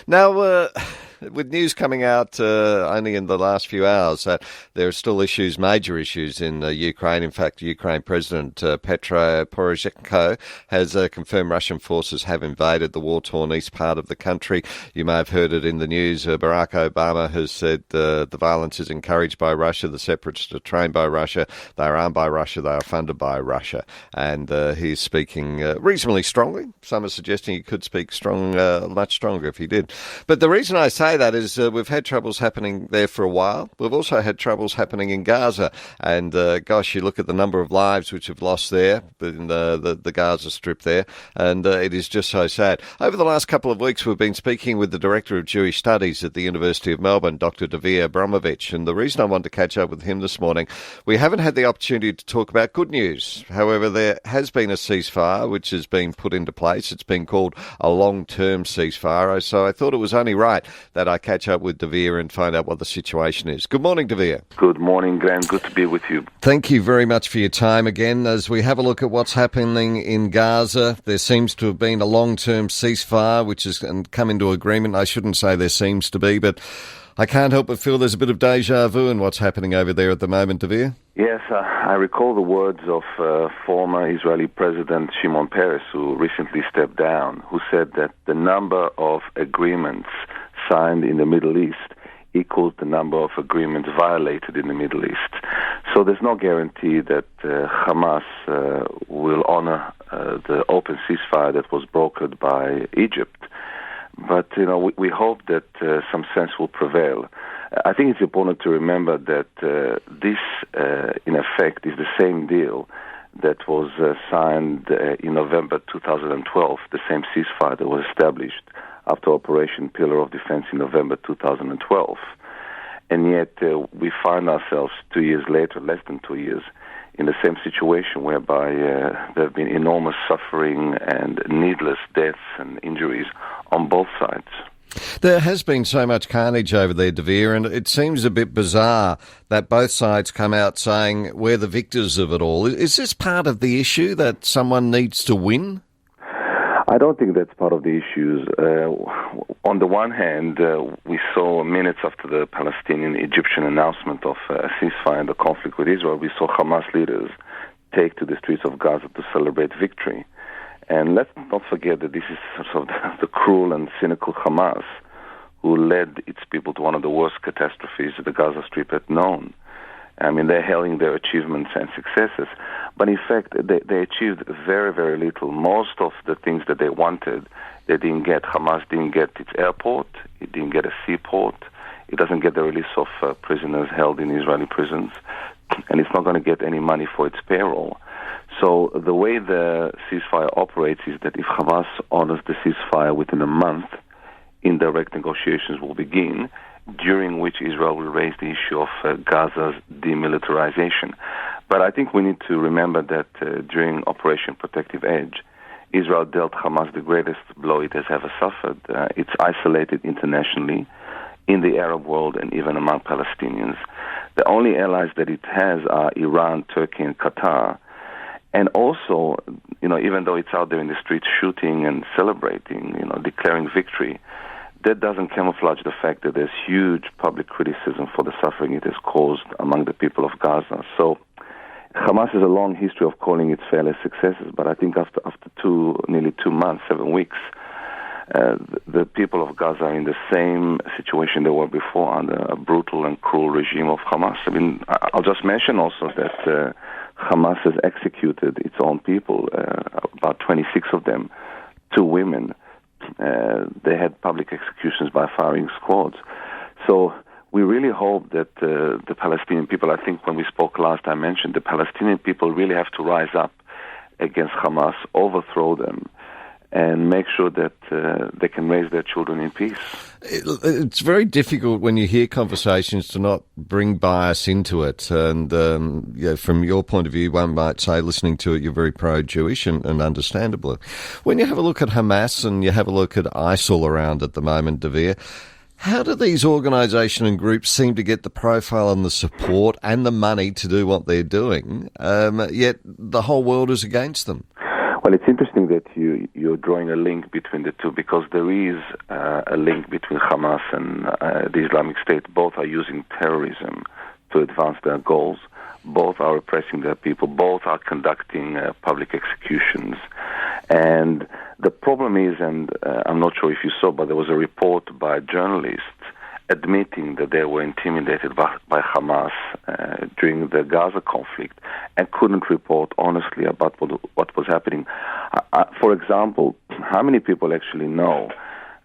Now, with news coming out only in the last few hours that there are still issues, major issues in Ukraine. In fact, Ukraine President Petro Poroshenko has confirmed Russian forces have invaded the war-torn east part of the country. You may have heard it in the news. Barack Obama has said the violence is encouraged by Russia, the separatists are trained by Russia, they are armed by Russia, they are funded by Russia. And he's speaking reasonably strongly. Some are suggesting he could speak much stronger if he did. But the reason I say that is we've had troubles happening there for a while. We've also had troubles happening in Gaza. And, gosh, you look at the number of lives which have lost there in the Gaza Strip there, and it is just so sad. Over the last couple of weeks, we've been speaking with the Director of Jewish Studies at the University of Melbourne, Dr. Dvir Abramovich. And the reason I wanted to catch up with him this morning, we haven't had the opportunity to talk about good news. However, there has been a ceasefire which has been put into place. It's been called a long-term ceasefire. So I thought it was only right that I catch up with Dvir and find out what the situation is. Good morning, Dvir. Good morning, Glen. Good to be with you. Thank you very much for your time again. As we have a look at what's happening in Gaza, there seems to have been a long-term ceasefire which has come into agreement. I shouldn't say there seems to be, but I can't help but feel there's a bit of deja vu in what's happening over there at the moment, Dvir. Yes, I recall the words of former Israeli President Shimon Peres, who recently stepped down, who said that the number of agreements signed in the Middle East equals the number of agreements violated in the Middle East. So there's no guarantee that Hamas will honor the open ceasefire that was brokered by Egypt. But, we hope that some sense will prevail. I think it's important to remember that this, in effect, is the same deal that was signed in November 2012, the same ceasefire that was established after Operation Pillar of Defense in November 2012. And yet we find ourselves 2 years later, less than 2 years, in the same situation whereby there have been enormous suffering and needless deaths and injuries on both sides. There has been so much carnage over there, Dvir, and it seems a bit bizarre that both sides come out saying we're the victors of it all. Is this part of the issue that someone needs to win? I don't think that's part of the issues. On the one hand, we saw minutes after the Palestinian-Egyptian announcement of a ceasefire in the conflict with Israel, we saw Hamas leaders take to the streets of Gaza to celebrate victory. And let's not forget that this is sort of the cruel and cynical Hamas who led its people to one of the worst catastrophes the Gaza Strip had known. I mean, they're hailing their achievements and successes, but in fact, they achieved very, very little. Most of the things that they wanted, they didn't get. Hamas didn't get its airport, it didn't get a seaport, it doesn't get the release of prisoners held in Israeli prisons, and it's not going to get any money for its payroll. So the way the ceasefire operates is that if Hamas honors the ceasefire within a month, indirect negotiations will begin, during which Israel will raise the issue of Gaza's demilitarization. But I think we need to remember that during Operation Protective Edge, Israel dealt Hamas the greatest blow it has ever suffered. It's isolated internationally, in the Arab world, and even among Palestinians. The only allies that it has are Iran, Turkey, and Qatar. And also, even though it's out there in the streets shooting and celebrating, declaring victory, that doesn't camouflage the fact that there's huge public criticism for the suffering it has caused among the people of Gaza. So Hamas has a long history of calling its failures successes, but I think after nearly 2 months, 7 weeks, the people of Gaza are in the same situation they were before under a brutal and cruel regime of Hamas. I mean, I'll just mention also that Hamas has executed its own people, about 26 of them, 2 women. They had public executions by firing squads. So we really hope that the Palestinian people, I think when we spoke last, I mentioned the Palestinian people really have to rise up against Hamas, overthrow them, and make sure that they can raise their children in peace. It's very difficult when you hear conversations to not bring bias into it. And from your point of view, one might say, listening to it, you're very pro-Jewish and understandable. When you have a look at Hamas and you have a look at ISIL around at the moment, Dvir, how do these organisations and groups seem to get the profile and the support and the money to do what they're doing, yet the whole world is against them? Well, it's interesting that you're drawing a link between the two, because there is a link between Hamas and the Islamic State. Both are using terrorism to advance their goals. Both are oppressing their people. Both are conducting public executions. And the problem is, and I'm not sure if you saw, but there was a report by journalists admitting that they were intimidated by Hamas during the Gaza conflict and couldn't report honestly about what was happening. For example, how many people actually know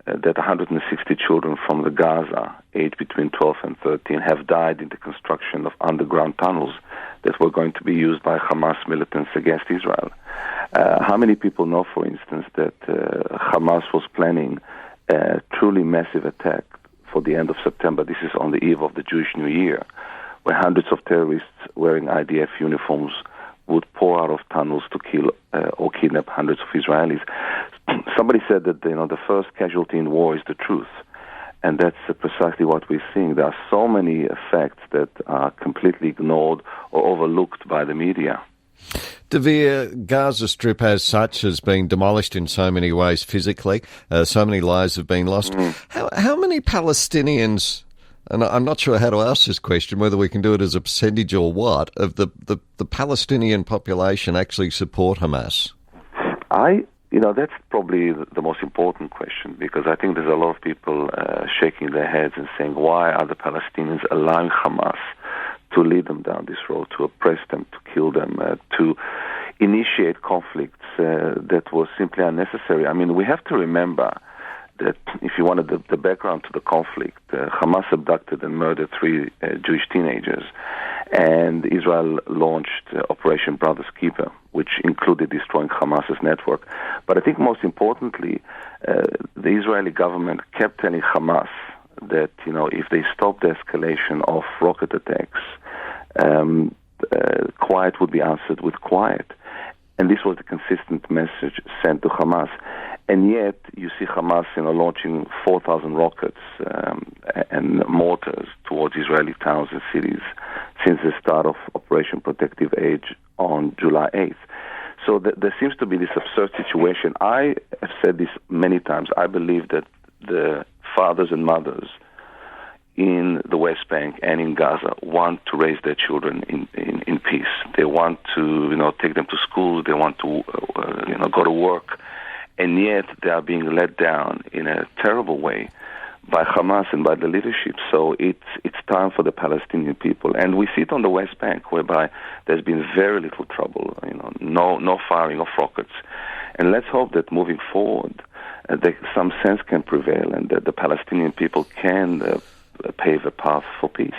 that 160 children from the Gaza, aged between 12 and 13, have died in the construction of underground tunnels that were going to be used by Hamas militants against Israel? How many people know, for instance, that Hamas was planning a truly massive attack for the end of September? This is on the eve of the Jewish New Year, where hundreds of terrorists wearing IDF uniforms would pour out of tunnels to kill or kidnap hundreds of Israelis. Somebody said that the first casualty in war is the truth, and that's precisely what we're seeing. There are so many effects that are completely ignored or overlooked by the media. Dvir, Gaza Strip as such has been demolished in so many ways physically. So many lives have been lost. How many Palestinians, and I'm not sure how to ask this question, whether we can do it as a percentage or what, of the Palestinian population actually support Hamas? That's probably the most important question, because I think there's a lot of people shaking their heads and saying, why are the Palestinians allowing Hamas to lead them down this road, to oppress them, to kill them, to initiate conflicts that were simply unnecessary? I mean, we have to remember that if you wanted the background to the conflict, Hamas abducted and murdered 3 Jewish teenagers, and Israel launched Operation Brother's Keeper, which included destroying Hamas's network. But I think most importantly, the Israeli government kept telling Hamas that, if they stopped the escalation of rocket attacks, quiet would be answered with quiet. And this was the consistent message sent to Hamas. And yet, you see Hamas, launching 4,000 rockets and mortars towards Israeli towns and cities since the start of Operation Protective Edge on July 8th. So there seems to be this absurd situation. I have said this many times. I believe that the fathers and mothers in the West Bank and in Gaza want to raise their children in peace. They want to, take them to school. They want to, go to work. And yet they are being let down in a terrible way by Hamas and by the leadership. So it's time for the Palestinian people. And we see it on the West Bank, whereby there's been very little trouble, no firing of rockets. And let's hope that moving forward, some sense can prevail and that the Palestinian people can pave a path for peace.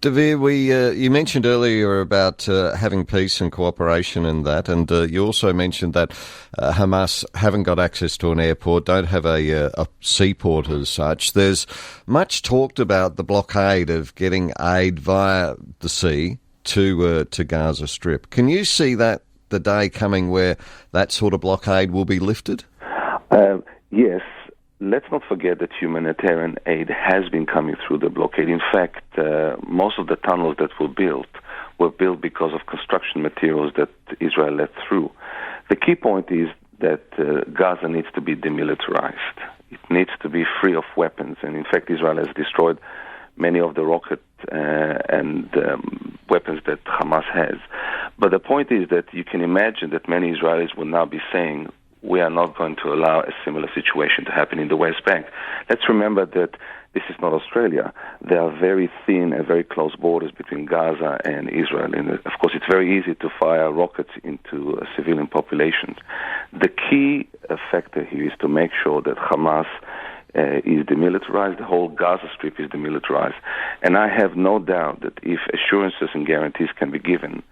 Dvir, you mentioned earlier about having peace and cooperation and that, and you also mentioned that Hamas haven't got access to an airport, don't have a seaport as such. There's much talked about the blockade of getting aid via the sea to Gaza Strip. Can you see that the day coming where that sort of blockade will be lifted? Yes. Let's not forget that humanitarian aid has been coming through the blockade. In fact, most of the tunnels that were built because of construction materials that Israel let through. The key point is that Gaza needs to be demilitarized. It needs to be free of weapons. And in fact, Israel has destroyed many of the rocket and weapons that Hamas has. But the point is that you can imagine that many Israelis will now be saying, we are not going to allow a similar situation to happen in the West Bank. Let's remember that this is not Australia. There are very thin and very close borders between Gaza and Israel. And of course, it's very easy to fire rockets into civilian populations. The key factor here is to make sure that Hamas is demilitarized, the whole Gaza Strip is demilitarized. And I have no doubt that if assurances and guarantees can be given,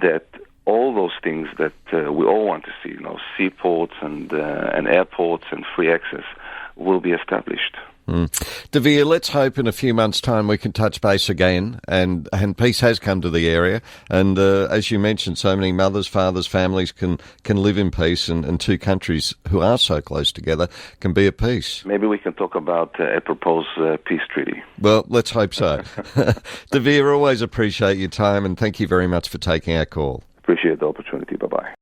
that all those things that we all want to see, seaports and airports and free access, will be established. Dvir, let's hope in a few months' time we can touch base again, and peace has come to the area. And as you mentioned, so many mothers, fathers, families can live in peace, and two countries who are so close together can be at peace. Maybe we can talk about a proposed peace treaty. Well, let's hope so. Dvir, always appreciate your time, and thank you very much for taking our call. Appreciate the opportunity. Bye-bye.